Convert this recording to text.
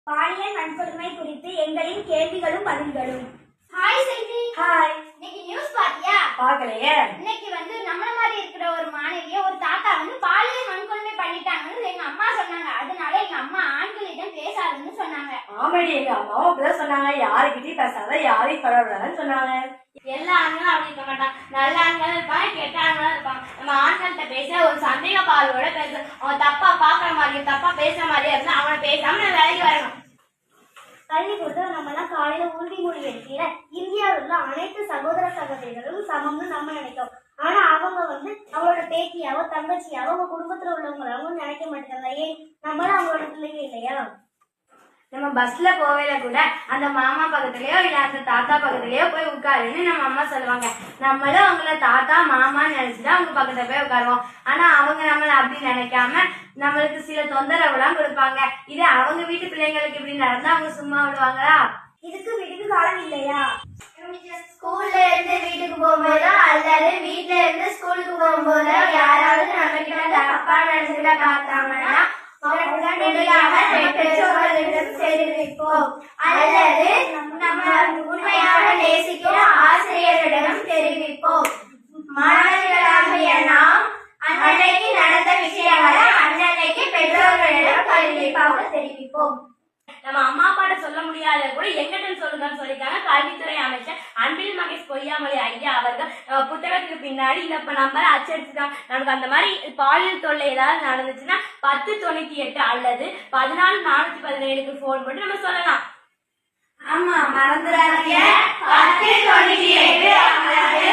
பாலியல் வன்கொடுமை குறித்து எங்களின் கேள்விகளும் பதில்களும். ஹாய் செல்வி. ஹாய். இன்னைக்கு நியூஸ் பாத்தியா? பார்க்கலையே. இன்னைக்கு நம்மள மாதிரி இருக்கிற ஒரு மாணவிய ஒரு தாத்தா பாலியல் வன்கொடுமை பண்ணிட்டாங்கன்னு எங்க அம்மா சொன்னாங்க. அதனால எங்க அம்மா ஆண்களிடம் பேசாதுன்னு சொன்னாங்க. ஆமாடி, எங்க அம்மாவும் அப்படிதான் சொன்னாங்க. யாருக்கிட்டையும் பேசாத, யாரையும் தொடர்புடாதுன்னு சொன்னாங்க. எல்லா ஆண்களும் அப்படி இருக்க மாட்டாங்க. நல்ல ஆண்களும் இருப்பாங்க, கெட்ட ஆண்களும் இருப்பாங்க. நம்ம ஆண்கள்கிட்ட பேச ஒரு சந்தேக பார்வையோட பேச, அவன் தப்பா பாக்குற மாதிரியும் தப்பா பேசுற மாதிரியா இருந்தா அவனை பேசாம நான் வேலைக்கு வரணும். கல்வி கொடுத்து நம்ம எல்லாம் காலையில உறுதிமொழி எடுக்கல. இந்தியாவில் உள்ள அனைத்து சகோதர சகோதரிகளும் சமம்னு நம்ம நினைக்கிறோம். ஆனா அவங்க அவங்களோட பேத்தியாவோ தங்கச்சியாவோ அவங்க குடும்பத்துல உள்ளவங்களாவும் நினைக்க மாட்டேங்கிறாங்க. ஏன் நம்மளும் அவங்களோட பிள்ளைங்க இல்லையா? நம்ம பஸ்ல போவேல கூட அந்த மாமா பக்கத்துலயோ இல்ல அந்த தாத்தா பக்கத்துலயோ போய் உட்காருன்னு நம்ம அம்மா சொல்லுவாங்க. நம்மளும் அவங்கள தாத்தா மாமான்னு நினைச்சுதான் அவங்க பக்கத்துல போய் உட்காருவோம். ஆனா அவங்க நம்மள அப்படி நினைக்காம நம்மளுக்கு சில தொந்தரவு எல்லாம் கொடுப்பாங்க. இது அவங்க வீட்டு பிள்ளைங்களுக்கு இப்படி நடந்தா அவங்க சும்மா விடுவாங்களா? இதுக்கு விடுப்பு காலம் இல்லையா? ஸ்கூல்ல இருந்து வீட்டுக்கு போகும்போதோ அல்லது வீட்டுல இருந்து ஸ்கூலுக்கு போகும்போதோ யாராவது நம்ம கிட்ட தப்பா நினைச்சுக்கிட்ட பார்த்தாங்கன்னா உடனடியாக பெற்றோர்களிடம் தெரிவிப்போம் அல்லது நம்ம உண்மையாக நேசிக்கிற ஆசிரியரிடம் தெரிவிப்போம். மாணவர்களாகிய நாம் அன்னைக்கு நடந்த விஷயங்களை அன்னைக்கு பெற்றோர்களிடம் கண்டிப்பாக தெரிவிப்போம். நம்ம அம்மா அப்பாட்ட சொல்ல முடியாத கூட எங்கிட்ட சொல்லுங்கன்னு சொல்லிட்டாங்க கல்வித்துறை அமைச்சர் அன்பில் மகேஷ் பொய்யாமொழி ஐயா அவர்கள். புத்தகத்துக்கு பின்னாடி இந்த நம்பரை அச்சடிச்சுட்டாங்க. நமக்கு அந்த மாதிரி பாலியல் தொல்லை ஏதாவது நடந்துச்சுன்னா 1098 அல்லது 14417க்கு போன் பண்ணி நம்ம சொல்லலாம். ஆமா, மறந்துடாதீங்க 1098 அல்லது